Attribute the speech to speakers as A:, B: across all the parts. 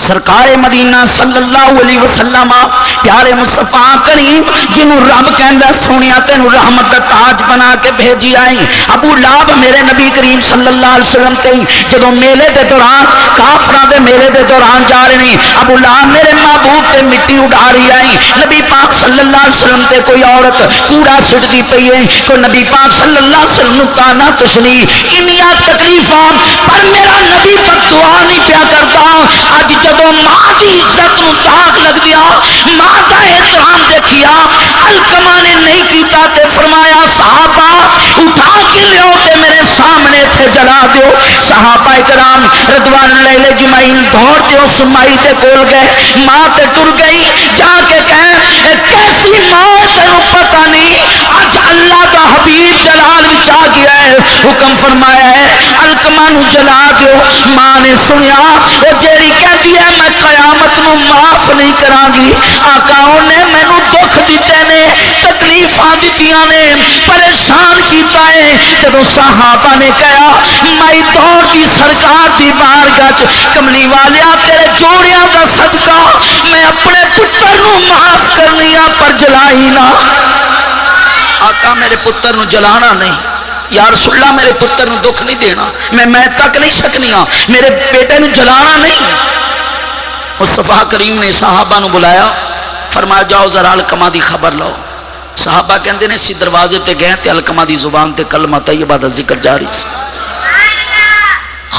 A: سرکار مدینہ صلی اللہ علیہ وسلم پیارے مصطفیٰ کریم جنہوں رب کہندا سونیا تینوں رحمت دا تاج بنا کے بھیجی آئی. ابو لہب میرے نبی کریم صلی اللہ علیہ وسلم تے جدوں میلے دے دوران کافراں دے میلے دے دوران جا رہے ہیں ابو لہب میرے محبوب تے مٹی اڑا رہی آئی. نبی پاک صلی اللہ علیہ وسلم تے کوئی عورت کوڑا سٹدی پئی ہے کوئی نبی پاک صلی اللہ علیہ وسلم نوں تانا تشنی انیاں تکلیفاں پر میرا نبی بددعا نہیں پیا کرتا. اج جدوں ماں کی عزت نو داغ لگ گیا ماں کا احترام دیکھیا علقمہ نے نہیں کیتا تے فرمایا صحابہ اٹھا کے لیو تے میرے سامنے تھے جلا دیو. صحابہ کرام رضوان اللہ اجمعین دوڑ کے اس مائی سے کول گئے ماں تے ٹر گئی جا کے کہے کیسی ماں تینوں پتہ نہیں اج اللہ دا حبیب جلال وچ آ گیا ہے حکم فرمایا ہے علقمہ نو جلا دیو. ماں نے سنیا وہ جیڑی کہتی ہے میں قیامت نو معاف نہیں کراں گی آقا نے مینوں دکھ دیتے نے تکلیفاں دتیاں نے پریشان کیتا ہے. جدوں صحابہ نے کہا مائی دوڑ کی سرکار دی بارگاہ چ کملی والیا تیرے جوڑیاں دا صدقہ میں اپنے پتر نو معاف کرنی آ پر جلائی نہ. آقا میرے پتر نو جلانا نہیں یا رسول اللہ میرے پتر نو دکھ نہیں دینا میں تک نہیں سکنی ہاں میرے بیٹے نو جلانا نہیں. مصطفیٰ کریم نے صحابہ نو بلایا فرمایا جاؤ ذرا علقمہ دی خبر لو. صحابہ کہندے نے اسی دروازے تے گئے تے علقمہ دی زبان تے کلمہ طیبہ دا ذکر جاری سی.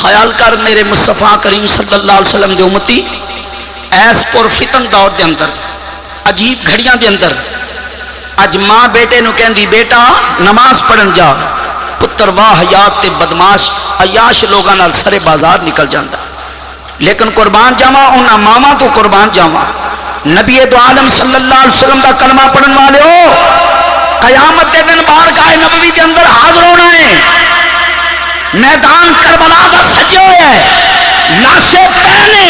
A: خیال کر میرے مصطفیٰ کریم صلی اللہ علیہ وسلم دے امتی ایس پر فتن دور دے اندر عجیب گھڑیاں دے اندر اج ماں بیٹے نو کہندی بیٹا نماز پڑھن جا پتر واہ حیات تے بدماش عیاش لوگاں نال سرے بازار نکل جاندا لیکن قربان جاواں انہاں ماواں تو قربان جاواں نبی دو عالم صلی اللہ علیہ وسلم دا کلمہ پڑھن والے ہو قیامت کے دن بارگاہ نبوی کے اندر حاضر ہونا ہے. میدان کربلا دا سجے ہوئے ہے لاشے پہنے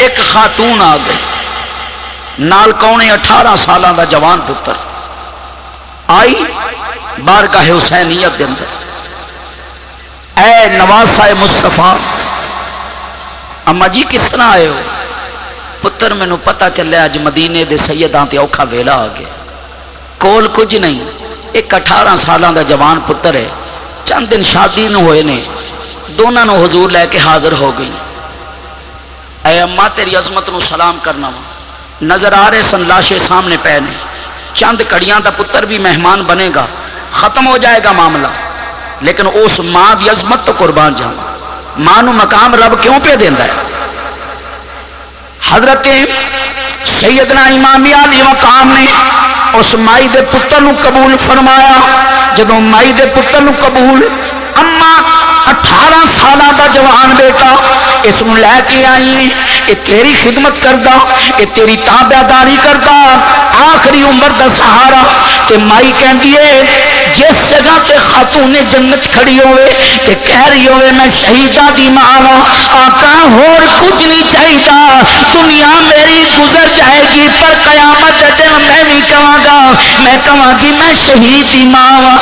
A: ایک خاتون آ گئی نال کونے 18 سالاں دا جوان پتر آئی بارگاہ حسینیت دے اندر. اے نواسہ مصطفیٰ اما جی کس طرح آئے ہو؟ پتر مینوں پتہ چلیا اج مدینے دے سیداں تے اوکھا ویلا آ گیا کول کچھ نہیں ایک 18 سالاں دا جوان پتر ہے چند دن شادی نو ہوئے نے دونوں نو حضور لے کے حاضر ہو گئی. اے اما تیری عظمت نو سلام کرنا وا نظر آ رہے سن لاشے سامنے پے نے چند کڑیاں دا پتر بھی مہمان بنے گا ختم ہو جائے گا معاملہ لیکن اس ماں دی عظمت تو قربان جاواں. ماں نو مقام رب کیوں پہ دیندا ہے؟ حضرت سیدنا امام علی مقام نے اس مائی دے پتر نو قبول فرمایا. جدوں مائی دے پتر نو قبول اما 18 سالہ دا جوان بیٹا اس نو لے کے آئی اے تیری خدمت کردا اے تیری تابعداری کردا آخری عمر دا سہارا. تے مائی کہندی ہے جس جگہ تے خاتون جنت کھڑی ہوئے تے کہہ رہی ہوئے میں شہیدہ دی ماں ہاں آقا ہور کچھ نہیں چاہیدا دنیا میری گزر جائے گی پر قیامت دے دن میں بھی کہاں گا میں کہاں گی میں شہید دی ماں ہاں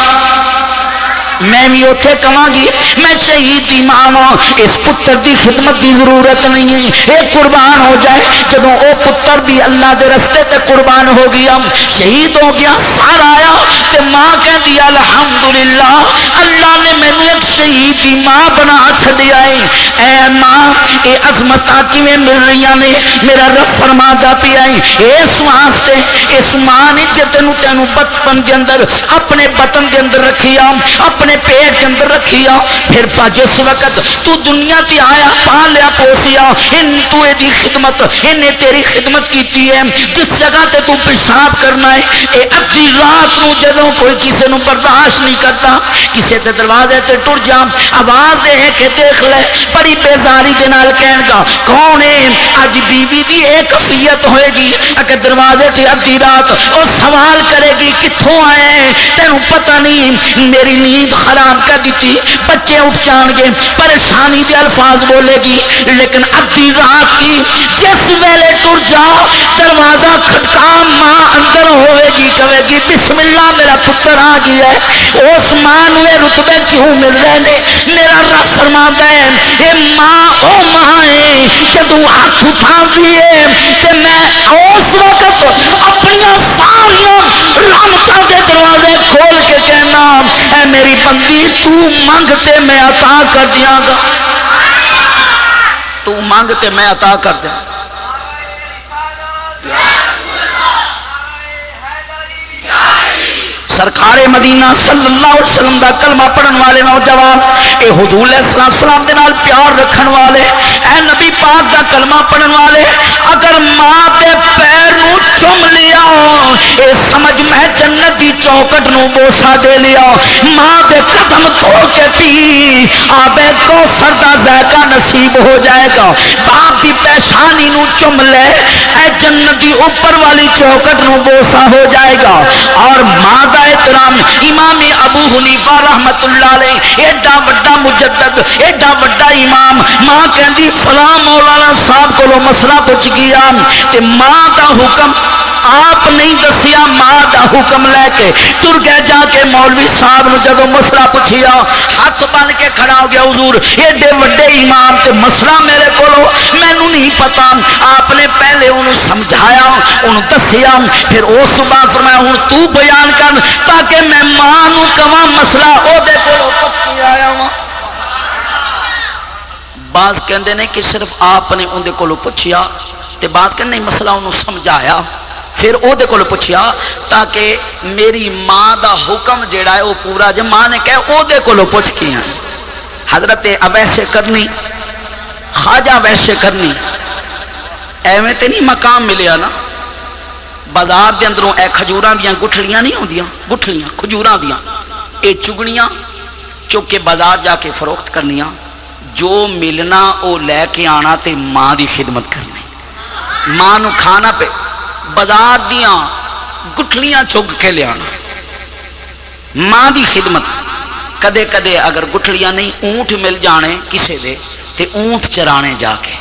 A: میں بھی اوتھے کہاں گی میں شہید دی ماں ہاں. اس پتر دی خدمت دی ضرورت نہیں ہے اے قربان ہو جائے. جدوں او پتر بھی اللہ دے رستے تے قربان ہو گیا شہید ہو گیا سارا آیا تے ماں کہندی الحمدللہ اللہ نے مینوں ایک شہید دی ماں بنا چھڈیا ہے. اے ماں اے عظمتاں کیویں مل رہیاں نے میرا رب فرماتا پیا ہے اس واسطے اس ماں نے تینوں بچپن دے اندر اپنے بطن دے اندر رکھیا اپنے پیٹ کے اندر رکھیا پھر جس وقت تو دنیا تے آیا پالیا پوسیا تو دی خدمت انہیں تیری خدمت کیتی ہے. جس جگہ تے تو پیشاب کرنا ہے اے ادھی رات نو جدوں کوئی کسی نو برداشت نہیں کرتا کسی تے دروازے تے ٹر جا آواز دے کے دیکھ لے بڑی بیزاری دے نال کہن گا کون ہے اج بیوی دی ایک کفیت ہوئے گی اگر دروازے تے ادھی رات او سوال کرے گی کتھوں آئے تینوں پتہ نہیں میری نیند حرام کر دیتی بچے اٹھ جان گے پریشانی دے الفاظ بولے گی لیکن ادھی رات کی جس ویلے ٹر جا دروازہ کھٹکا ماں اندر ہوئے گی کہے گی بسم اللہ میرا پتر آ گیا ہے. اس ماں نو رتبے کیوں مل رہے نے میرا رب فرماتا ہے اے ماں او ماں ہے جدوں ہاتھ اٹھاندی ہے تے میں اس وقت اپنی ساری رحمتاں دے دروازے کھول کے کہنا اے میری بندی تو منگ تے میں عطا کر دیاں گا، تو منگ تے میں عطا کر دیا۔ سرکار مدینہ صلی اللہ علیہ وسلم دا کلمہ پڑھن والے نوجوان، اے حضور علیہ السلام دے نال پیار رکھن والے، اے نبی پاک دا کلمہ پڑھن والے، اگر ماں دے پیر نو چم لیا اے سمجھ میں جنت دی چوکٹ نو بوسا دے لیا، ماں دے قدم دھو کے پی آب کوثر دا ذائقہ نصیب ہو جائے گا، باپ دی پیشانی نو چم لے اے جنت دی اوپر والی چوکٹ نو بوسا ہو جائے گا۔ اور ماں دا احترام امام ابو حنیفہ رحمت اللہ علیہ ایڈا وڈا مجدد ایڈا وڈا امام، ماں کہندی فلاں مولانا صاحب کو مسئلہ پوچھ گیا تے ماں دا حکم آپ نہیں دسیا، ماں دا حکم لے کے تر گئے جا کے مولوی صاحب نے جدو مسئلہ پوچھیا ہاتھ بن کے کھڑا ہو گیا، حضور ایڈے وڈے امام تے مسئلہ میرے کولو مینوں نہیں پتا، آپ نے پہلے انہوں سمجھایا انہوں دسیا، پھر اس صبح فرمایا ہوں تو بیان کر تاکہ میں ماں نو کواں مسئلہ او دے کولو پوچھ کے آیا ہوں۔ بعض کہندے نے کہ صرف آپ نے ان دے کولو پوچھیا تے بعد کہ نہیں مسئلہ انہوں سمجھایا پھر او دے کولو پوچھیا تاکہ میری ماں دا حکم جیڑا ہے وہ پورا جب ماں نے کہا او دے کولو پوچھ کے ہیں۔ حضرت اویس کرنی خواجہ اویس کرنی ایویں تے نہیں مقام ملیا نا، بازار دے اندروں اے کھجوراں دیاں گٹھلیاں نہیں ہوندیاں، گٹھلیاں کھجوراں دیاں اے چگنیاں چک کے بازار جا کے فروخت کرنیاں، جو ملنا او لے کے آنا تے ماں دی خدمت کرنی، ماں نو کھانا پہ بازار دیاں گٹھلیاں چگ کے لے آنا، ماں دی خدمت۔ کدے کدے اگر گٹھلیاں نہیں اونٹ مل جانے کسے دے تے اونٹ چرانے جا کے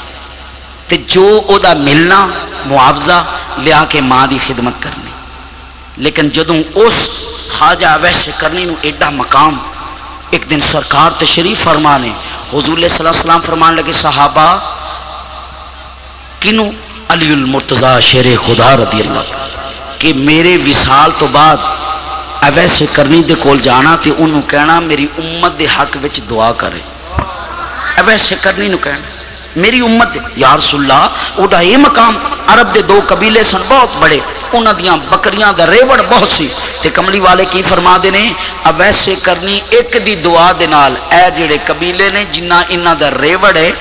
A: تے جو او دا ملنا معاوضہ لیا کے ماں دی خدمت کرنی۔ لیکن جدوں اس خواجہ اویس کرنی نو ایڈا مقام، ایک دن سرکار تشریف فرمانے حضور صلی اللہ علیہ وسلم فرمان لگے صحابہ کنو علی المرتضی شیر خدا رضی اللہ کہ میرے وصال تو بعد اویس کرنی دے کول جانا تے انہوں کہنا میری امت دے حق وچ دعا کرے، اویس کرنی نو کہنا میری امت دے، یا رسول اللہ اوڈا یہ مقام، عرب دے دو قبیلے سن بہت بڑے، انہاں دیاں بکریاں دا ریوڑ بہت سی تے کملی والے کی فرما دے نے اویس کرنی ایک دی دعا دے نال اے جڑے قبیلے نے جنہ انہاں دا ریوڑ ہے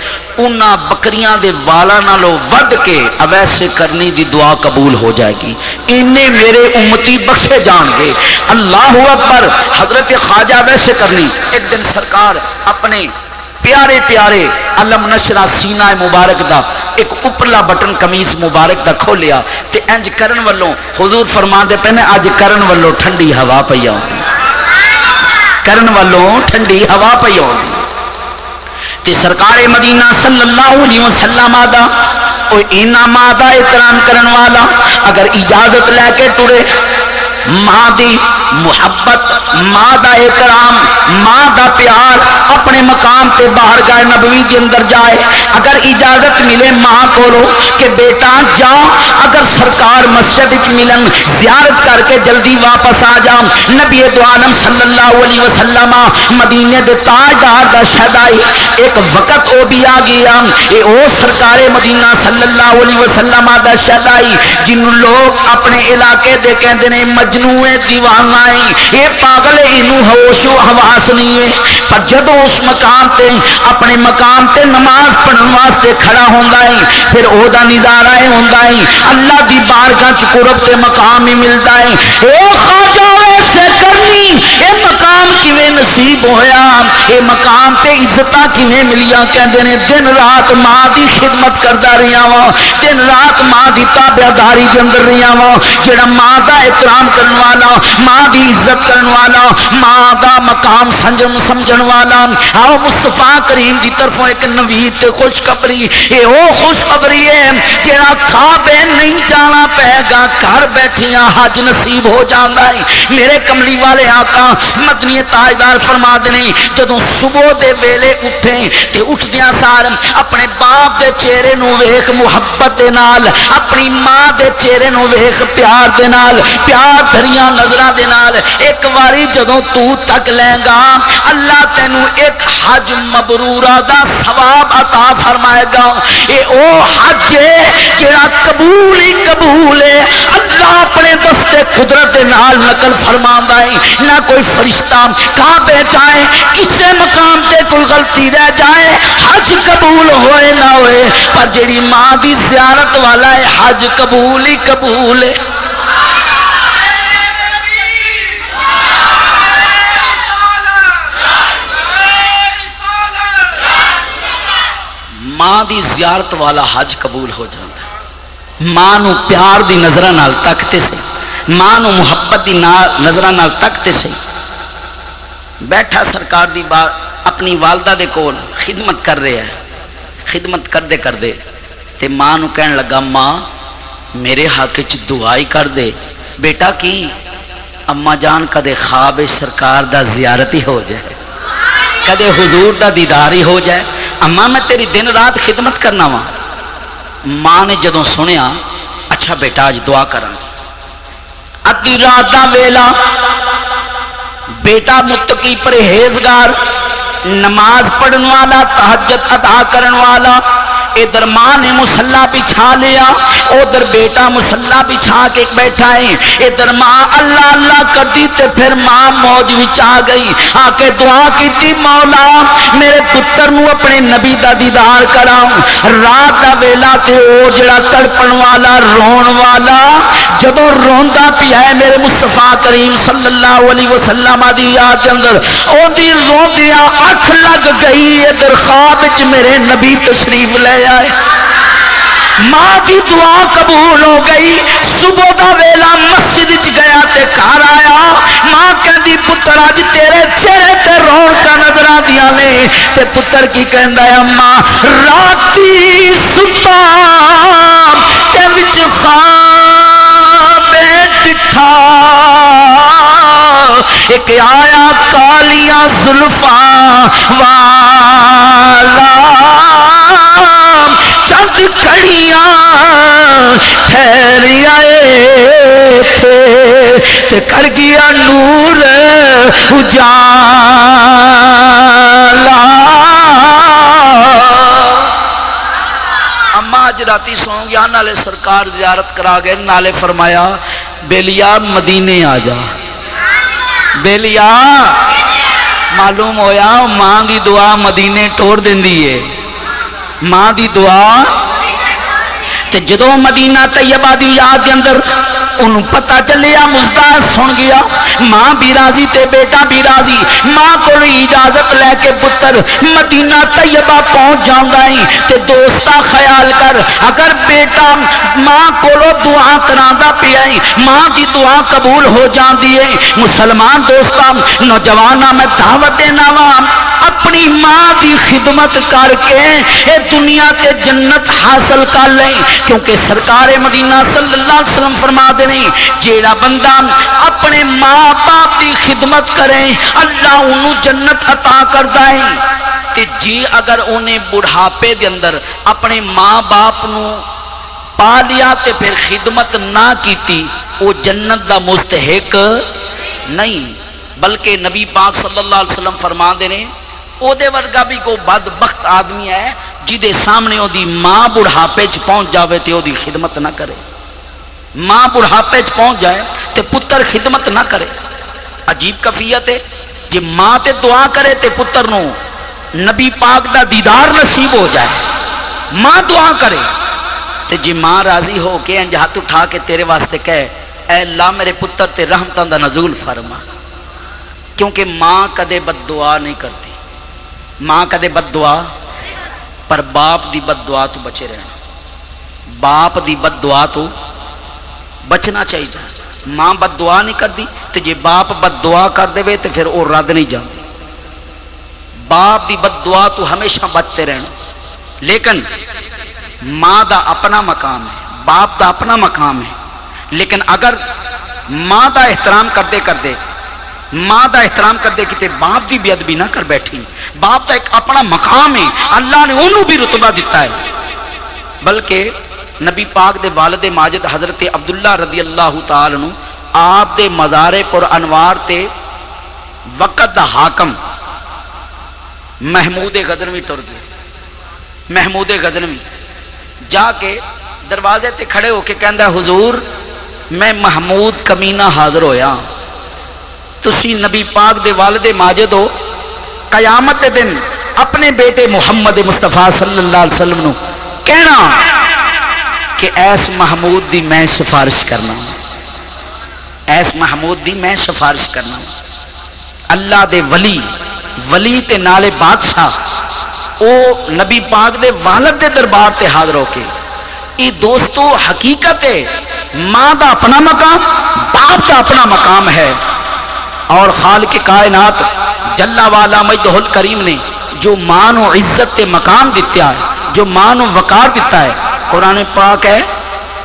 A: انہاں بکریاں دے والا نالوں ود کے اویس کرنی دی دعا قبول ہو جائے گی، انہیں میرے امتی بخشے جان گے۔ اللہ اکبر۔ حضرت خواجہ اویس کرنی ایک دن سرکار اپنے پیارے پیارے علم نشرہ سینہ مبارک دا ایک اوپرلا بٹن قمیض مبارک دا کھولیا تے انج کرن والوں حضور فرما دے پہنے اج کرن والوں ٹھنڈی ہوا پئی آؤں، کرن والوں ٹھنڈی ہوا پئی آؤں تے سرکار مدینہ صلی اللہ علیہ وسلم آدھا او انعام دا احترام کرن والا اگر اجازت لے کے ٹرے ماں دی محبت، ماں دا احترام، ماں دا پیار اپنے مقام تے باہر گائے نبوی کے اندر جائے، اگر اجازت ملے ماں کولو کہ بیٹا جا، اگر سرکار مسجد وچ ملن زیارت کر کے جلدی واپس آ جا، نبی دو عالم صلی اللہ علیہ وسلم مدینے دے تاجدار دا شہدائی ایک وقت او بھی آ گیا، اے او سرکار مدینہ صلی اللہ علیہ وسلم دا شہدائی جنوں لوگ اپنے علاقے دے کہندے نے مجنون دیوانہ یہ پاگل انہوں ہوش و حواس نہیں ہے، پر جدو اس مقام تے اپنے مقام تے نماز پڑھن واسطے کھڑا ہوندا ہے پھر او دا نظارہ ہوندا ہے اللہ دی بارگاہ چ قرب تے مقام ہی ملدا ہے۔ اے خواجہ ایسے کرنی اے مقام کیویں نصیب ہویا، اے مقام تے عزتاں کیویں ملیاں، کہندے نے دن رات ماں دی خدمت کردا رہیا وا، دن رات ماں دی تابعداری دے اندر رہیا وا، جڑا ماں دا احترام کرن والا، ماں دی عزت کرن والا، ماں دا مقام سمجھن والا، آؤ مصطفیٰ کریم دی طرفوں ایک نوید تے خوشخبری، اے او خوشخبری ہے جڑا کعبے نہیں جانا پے گا گھر بیٹھیاں حج نصیب ہو جاندا ہے۔ میرے کملی والے آقا مدنی نبی تاجدار فرما دے جدوں صبح دے ویلے اٹھے تے اٹھدیاں سار اپنے باپ دے چہرے نو ویکھ محبت دے نال، اپنی ماں دے چہرے نو ویکھ پیار دے نال، پیار بھریاں نظراں دے نال ایک واری جدوں تو تک لے گا اللہ تینو ایک حج مبرورہ دا ثواب عطا فرمائے گا۔ اے او حج ہے جڑا قبول ہی قبول ہے، اللہ اپنے دستے قدرت دے نال نقل فرماندا ہے، نہ کوئی فرشتہ کعبے جائے کسے مقام تے کوئی غلطی رہ جائے حج قبول ہوئے نہ ہوئے، پر جڑی ماں دی زیارت والا ہے حج قبول ہی قبول ہے۔ ماں دی زیارت والا حج قبول ہو جاتا ہے۔ ماں نو پیار دی نظرہ نال تکتے سے، ماں نو محبت دی نظرہ نال تکتے سے۔ بیٹھا سرکار دی بات اپنی والدہ دے کول خدمت کر رہے ہیں، خدمت کردے کردے تے ماں نو کہن لگا ماں میرے حق چ دعائی کر دے۔ بیٹا کی اما جان کدے خواب سرکار دا زیارت ہی ہو جائے، کدے حضور دا دیدار ہی ہو جائے، اما میں تیری دن رات خدمت کرنا وا۔ ماں نے جدوں سنیا اچھا بیٹا آج دعا کرا، ادھی رات دا ویلا بیٹا متقی پرہیزگار نماز پڑھن والا تہجد ادا کرن والا، ادھر ماں نے مصلا بچھا لیا، ادھر بیٹا مصلا بچھا کے بیٹھا ہے، ادھر ماں اللہ اللہ کرتی تے پھر ماں موج وچ آ گئی، آ کے دعا کیتی مولا میرے پتر نو اپنے نبی دا دیدار کراؤ۔ رات دا ویلا تے او جڑا تڑپن والا رون والا جدوں روندا پیا ہے میرے مصطفیٰ کریم صلی اللہ علیہ وسلم دی یاد کے اندر او دی روندیاں اکھ لگ گئی، ادھر خواب وچ میرے نبی تشریف لے آئے، ماں کی دعا قبول ہو گئی۔ صبح دا ویلا مسجد وچ گیا تے گھر آیا، ماں کہندی پتر اج تیرے چہرے تے رونقاں نظر آندیاں نے، تے پتر کی کہندا ہے اماں راتی ستا تے وچ خواب ڈٹھا، ایک آیا کالیاں زلفاں والا چند کڑیاں ٹھہری آئے تھے تے کر گیا نور اجالا۔ اما اج راتی سو گیا نالے سرکار زیارت کرا گئے، نالے فرمایا بیلیا مدینے آ جا۔ بیلیا معلوم ہویا ماں دی دعا مدینے ٹور دیندی ہے، ماں دی دعا تے جدوں مدینہ طیبہ دی یاد دے اندر انہوں پتہ چلیا مزدار سن گیا، ماں بھی راضی تے بیٹا بھی راضی، ماں کو اجازت لے کے پتر مدینہ طیبہ پہنچ جاؤں ہے تے دوستا خیال کر اگر بیٹا ماں کو دعا کراندا پیا ماں دی دعا قبول ہو جاندی ہے۔ مسلمان دوستا نوجواناں میں دعوت دینا وا اپنی ماں دی خدمت کر کے اے دنیا تے جنت حاصل کر لیں، کیونکہ سرکار مدینہ صلی اللہ علیہ وسلم فرما دے نہیں جیڑا بندہ اپنے ماں باپ دی خدمت کرے اللہ انہوں جنت عطا کردا ہے، تے جی اگر انہیں بڑھاپے دے اندر اپنے ماں باپ نو پا لیا تے پھر خدمت نہ کیتی وہ جنت دا مستحق نہیں، بلکہ نبی پاک صلی اللہ علیہ وسلم فرما دے نے او دے ورگا بھی کو بدبخت آدمی ہے جدے سامنے او دی ماں بڑھاپے چ پہنچ جاوے تے او دی خدمت نہ کرے، ماں بڑھاپے چ پہنچ جائے تے پتر خدمت نہ کرے۔ عجیب کفیت ہے جی ماں تے دعا کرے تے پتر نو نبی پاک دا دیدار نصیب ہو جائے، ماں دعا کرے تے جی ماں راضی ہو کے انج ہاتھ اٹھا کے تیرے واسطے کہے اے اللہ میرے پتر تے رحمتاں دا نزول فرما، کیونکہ ماں کدے بد دعا نہیں کرتی، ماں کدے بد دعا، پر باپ دی بد دعا تو بچے رہنا، باپ دی بد دعا تو بچنا چاہیے۔ ماں بد دعا نہیں کرتی تو جی باپ بد دعا کر دے تو پھر وہ رد نہیں جاتی، باپ دی بد دعا تو ہمیشہ بچتے رہنا، لیکن ماں دا اپنا مقام ہے، باپ دا اپنا مقام ہے، لیکن اگر ماں دا احترام کرتے کرتے ماں دا احترام کر دے کتے باپ دی بے ادبی نہ کر بیٹھی. باپ دا ایک اپنا مقام ہے, اللہ نے انہوں بھی رتبہ دیتا ہے. بلکہ نبی پاک دے والد ماجد حضرت عبداللہ رضی اللہ تعالی عنہ آپ دے مزارے پر انوار تے وقت دا حاکم محمود غزنوی ٹر گئے. محمود غزنوی جا کے دروازے تے کھڑے ہو کے کہندا حضور میں محمود کمینہ حاضر ہویا, تسی نبی پاک دے والد ماجد ہو, قیامت دے دن اپنے بیٹے محمد مصطفیٰ صلی اللہ علیہ وسلم نو کہنا کہ ایس محمود دی میں سفارش کرنا, ایس محمود دی میں سفارش کرنا. اللہ دے ولی تے نالے بادشاہ او نبی پاک دے والد دے دربار تے حاضر ہو کے, یہ دوستو حقیقت ہے ماں دا اپنا مقام باپ دا اپنا مقام ہے. اور خالق کائنات جلا والا مجدہ الکریم نے جو ماں و عزت تے مقام دیتا ہے, جو ماں و وقار دیتا ہے, قرآن پاک ہے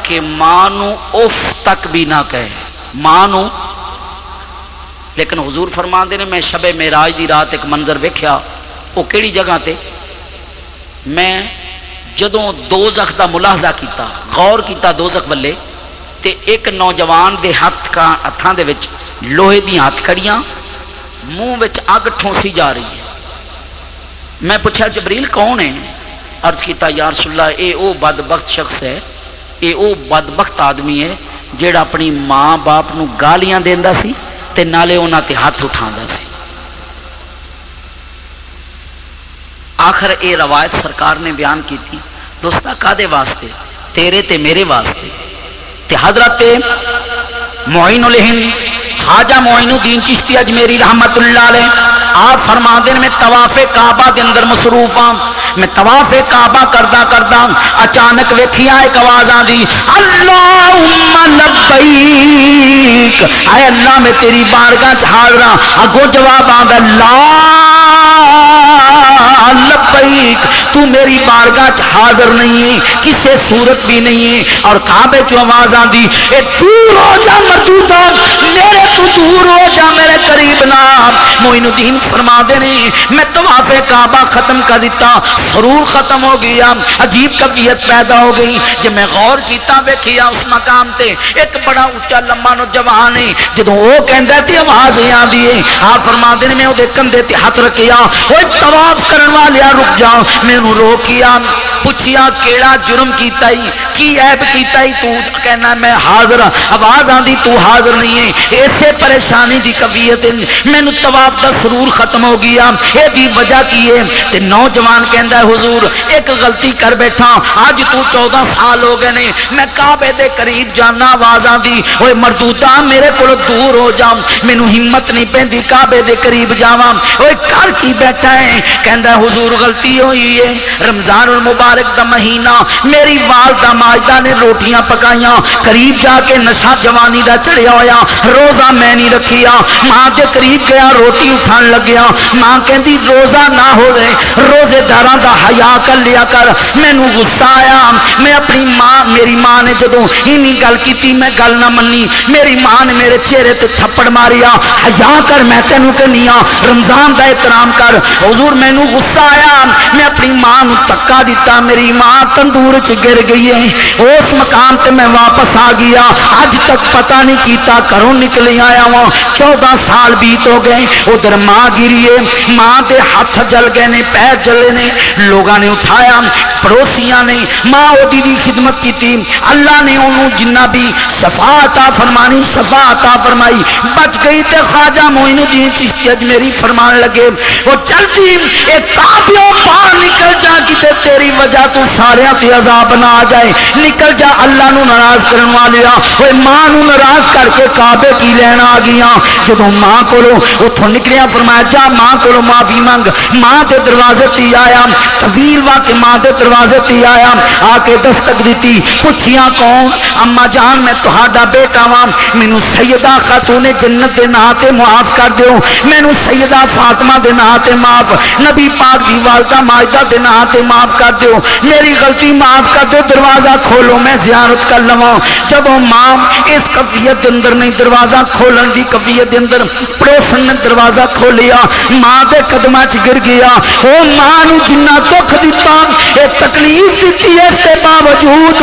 A: کہ ماں نو اف تک بھی نہ کہے ماں نو. لیکن حضور فرماندے نے میں شب معراج دی رات ایک منظر ویکھیا, وہ کیڑی جگہ تے میں جدوں دوزخ دا ملاحظہ کیتا, غور کیتا دوزخ والے, تے ایک نوجوان دے ہتھاں دے وچ لوہے دی ہاتھ کھڑیاں, منہ وچ اگ ٹھونسی جا رہی ہے. میں پوچھا جبریل کون ہے؟ عرض کیتا یا رسول اللہ اے او بدبخت شخص ہے, اے او بدبخت آدمی ہے جیڑا اپنی ماں باپ نو گالیاں دیندا سی تے نالے انہاں تے ہاتھ اٹھاندا سی. آخر اے روایت سرکار نے بیان کی تھی دوستا کادے واسطے, تیرے تے میرے واسطے. تے حضرت معین الہند خواجہ معین الدین چشتی اجمیری رحمت اللہ علیہ آپ فرما دین میں طواف کعبہ دے اندر مصروف ہاں, میں طواف کعبہ کردہ اچانک ویکھیا ایک آواز آندی اللہم لبیک, اے اللہ میں تیری بارگاہ چ حاضر ہاں. اگوں جواب آندا لا لبیک, تو میری بارگاہ چ حاضر نہیں ہے, کسے صورت بھی نہیں ہے. اور کعبے چ آواز آندی اے دور ہو جا مردودا, میرے تو دور ہو جا میرے قریب نہ. معین الدین فرما دے نے میں طواف کعبہ ختم کر دیتا, سرور ختم ہو گیا, عجیب کیفیت پیدا ہو گئی. جب میں غور کیتا ویکھیا اس مقام تے ایک بڑا اونچا لمبا نوجوان ہے, جدوں او کہندا تے آواز آندی ہے, آپ فرما دے نے میں اودے کندھے تے ہاتھ رکھیا, اوے طواف کرن والیا رک جا. مینوں روکیا, پوچھیا کیڑا جرم کیتا ہی, کی عیب کیتا ہی, تو کہنا میں حاضر. آواز آندی تو حاضر نہیں ہے, ایسے پریشانی دی کیفیت مینوں طواف دا سرور ختم ہو گیا, اے دی وجہ کی ہے؟ تے نوجوان کہندا ہے حضور ایک غلطی کر بیٹھا, اج تو 14 سال ہو گئے نے میں کعبے دے قریب جانا, آواز آندی اوے مردودا میرے کولوں دور ہو جا, مینوں ہمت نہیں پیندی کعبے دے قریب جاواں. اوے کر کی بیٹھا ہے؟ کہندا حضور غلطی ہوئی ہے, رمضان المبارک دا مہینہ میری والدہ ماجدہ نے روٹیاں پکائیاں, قریب جا کے نشہ جوانی دا چڑھیا ہویا, روزہ میں نہیں رکھیا. ماں دے قریب گیا, روٹی اٹھان لگیا, ماں کہندی روزہ نہ ہوئے, روزے داراں دا حیا کر لیا کر. مینوں غصہ آیا, میں اپنی ماں, میری ماں نے جدوں اینی گل کیتی میں گل نہ منی, میری ماں نے میرے چہرے تے تھپڑ ماریا, حیا کر میں تینوں کہنی ہاں رمضان دا احترام کر. حضور مینوں غصہ آیا, میں اپنی ماں نو تکا دیتا, میری ماں تندور چ گر گئی ہے. اس مقام تے میں واپس آ گیا, اج تک پتہ نہیں کیتا گھروں نکلی آیا وا, 14 سال بیت ہو گئے. ادھر ماں گری ہے, ماں دے ہاتھ جل گئے نے, پیر جلے نے, لوگاں نے اٹھایا, پڑوسیاں نے ماں اودی دی خدمت کیتی, اللہ نے انہوں جنہ بھی شفا عطا فرمانی شفا عطا فرمائی, بچ گئی. تے خواجہ معین الدین چشتی اجمیری فرمان لگے وہ جلدی ایک کعبیوں باہر نکل جا کتے تیری وجہ تو سارے تے عذاب نہ آ جائے, نکل جا اللہ نو ناراض کرن والیا. اوے ماں نو ناراض کر کے کعبے کی لینا آ گیا. جدوں ماں کولوں اتھوں نکلیا فرمایا جا ماں کولوں معافی منگ. ماں دے دروازے تے آیا, طویل واقع ماں دے دروازے تے آیا, آ کے دستک دیتی, پوچھیا کون؟ اما جان میں تہاڈا بیٹا واں, مینوں سیدہ خاتون جنت دے نام تے معاف کر دیو, مینوں سیدہ فاطمہ دے نام تے معاف, نبی پاک دی والدہ ماجدہ دے نام تے معاف کر دیو. میری غلطی معاف کر دو، دروازہ کھولو میں زیارت کر لواں۔ جب ماں اس کفیت اندر نہیں دروازہ کھولن دی کفیت اندر پڑوسن نے دروازہ کھولیا، ماں دے قدماں چ گر گیا۔ او ماں نو جنہ دکھ دیتا، اے تکلیف دیتی، اس کے باوجود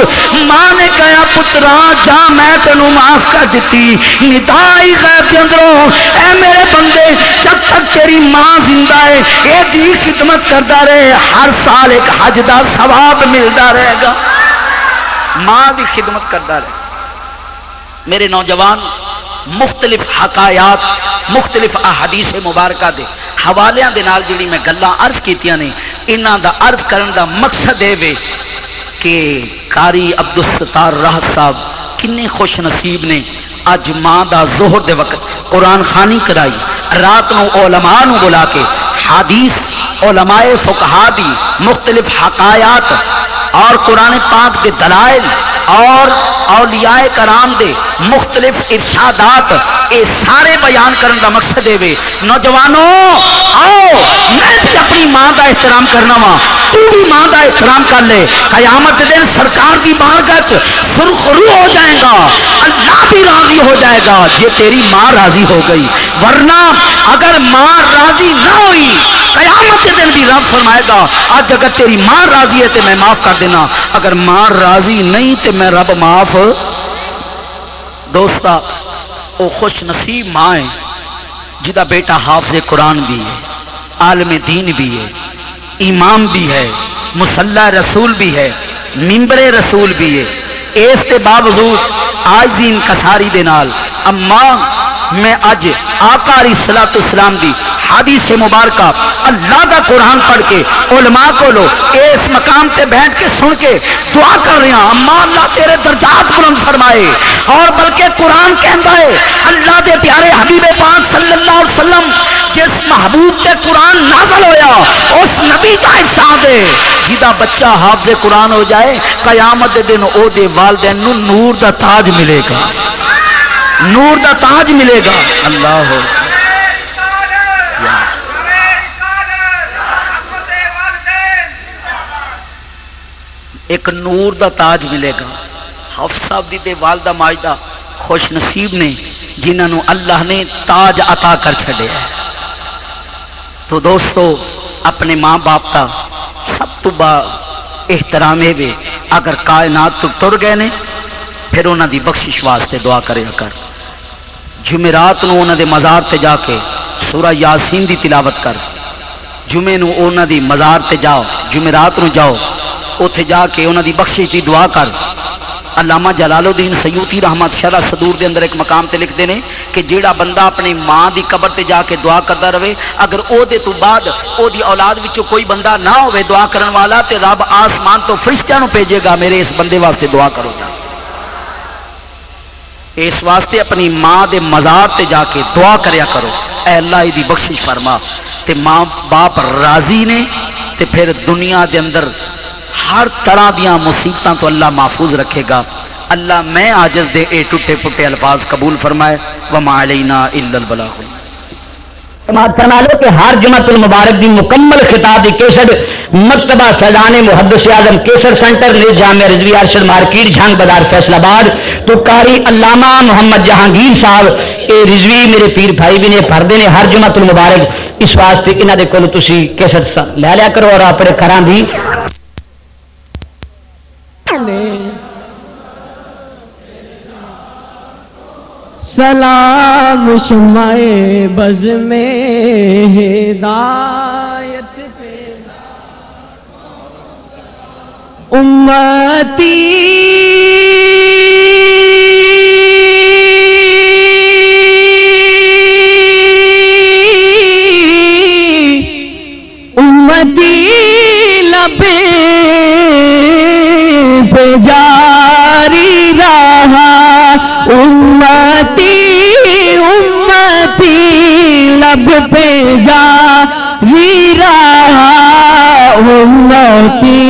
A: ماں نے کہا پترا جا میں تینوں معاف کر دیتی۔ ندائی غیب کے اندروں اے میرے بندے جب تک تیری ماں زندہ ہے اے دی خدمت کرتا رہے، ہر سال ایک حج دا ثواب ملتا رہے گا۔ ماں دی خدمت کرتا رہے۔ میرے نوجوان مختلف حکایات مختلف احادیث مبارکہ دے حوالیاں دے نال جڑی میں گلاں عرض کیتیاں نے، انہاں دا عرض کرن دا مقصد اے وے کہ قاری عبدالستار راحت صاحب کنے خوش نصیب نے اج ماں دا ظہر دے وقت قرآن خوانی کرائی، رات نو علماء نو بلا کے حدیث علماء فقہا دی مختلف حکایات اور قرآن پاک دے دلائل اور اولیاء کرام دے مختلف ارشادات اے سارے بیان کرن دا مقصد ہے وے نوجوانوں آؤ میں بھی اپنی ماں دا احترام کرنا وا، تو بھی ماں دا احترام کر لے۔ قیامت دن سرکار دی بارگاہ وچ سرخرو ہو جائے گا، اللہ بھی راضی ہو جائے گا جے تیری ماں راضی ہو گئی، ورنہ اگر ماں راضی نہ ہوئی قیامت کے دن بھی رب فرمائے گا آج اگر تیری ماں راضی ہے تو میں معاف کر دینا، اگر ماں راضی نہیں تو میں رب معاف۔ دوستا او خوش نصیب ماں ہے جدا بیٹا حافظ قرآن بھی ہے، عالم دین بھی ہے، امام بھی ہے، مصلی رسول بھی ہے، ممبر رسول بھی ہے۔ اس کے باوجود آج دی انکساری دے نال اما میں اج آقا علیہ الصلوۃ والسلام دی حدیث مبارکہ اللہ دا قرآن پڑھ کے علماء کو لو اس مقام تے بیٹھ کے سن کے دعا کر رہے ہیں اما اللہ تیرے درجات بلند فرمائے، اور بلکہ قرآن کہندا ہے اللہ دے پیارے حبیب پاک صلی اللہ علیہ وسلم جس محبوب تے قرآن نازل ہویا اس نبی کا ارشاد ہے جدا بچہ حافظ قرآن ہو جائے قیامت دے دن او دے والدین نو نور دا تاج ملے گا، نور دا تاج ملے گا۔ اللہ ہو ایک نور دا تاج ملے گا۔ حافظ صاحب دی تے والدہ ماجدہ خوش نصیب نے جنہاں نو اللہ نے تاج عطا کر چھڑے ہے۔ تو دوستو اپنے ماں باپ کا سب تو با احترام ہے وے اگر کائنات تو ٹر گئے نے پھر انہاں دی بخشش واسطے دعا کرے کر، جمعرات نو انہاں دے مزار تے جا کے سورہ یاسین دی تلاوت کر، جمعے نو انہاں دی مزار تے جاؤ، جمعرات نو جاؤ اوتھے جا کے انہاں دی بخشش دی دعا کر۔ علامہ جلال الدین سیوطی رحمت شرح صدور دے اندر ایک مقام تے لکھ دینے کہ جیڑا بندہ اپنی ماں دی قبر تے جا کے دعا کردا رہے اگر او دے تو بعد او دی اولاد وچوں کوئی بندہ نہ ہوئے دعا کرن والا تے رب آسمان تو فرشتیاں نو بھیجے گا میرے اس بندے واسطے دعا کرو جا۔ اس واسطے اپنی ماں دے مزار تے جا کے دعا کریا کرو اے اللہ دی بخشش فرما، تے ماں باپ راضی نے تے پھر دنیا دے اندر ہر طرح دیاں مصیبتاں تو اللہ محفوظ رکھے گا۔ اللہ میں عاجز دے اے ٹوٹے پھٹے الفاظ قبول فرمائے وما علینا الا البلاغ۔
B: سماعت فرما لو کہ ہر جمعۃ المبارک دی مکمل خطاب دی کیسٹ مکتبہ فیضان محدث اعظم کیسر سینٹر نے جامع رضوی ارشد مارکیٹ جھنگ بازار فیصل آباد تو قاری علامہ محمد جہانگیر صاحب اے رضوی میرے پیر بھائی بھی نے پڑھتے ہیں ہر جمعۃ المبارک، اس واسطے انہاں دے کول تسی کیسٹ لے لیا کرو اور اپنے گھراں دی
C: سلام شمع بز میں ہدایت پہ امتی لبے پہ جاری رہا امتی لب پہ جاری رہا امتی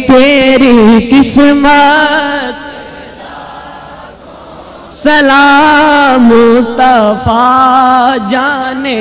C: تیری قسمت سلام مصطفیٰ جانے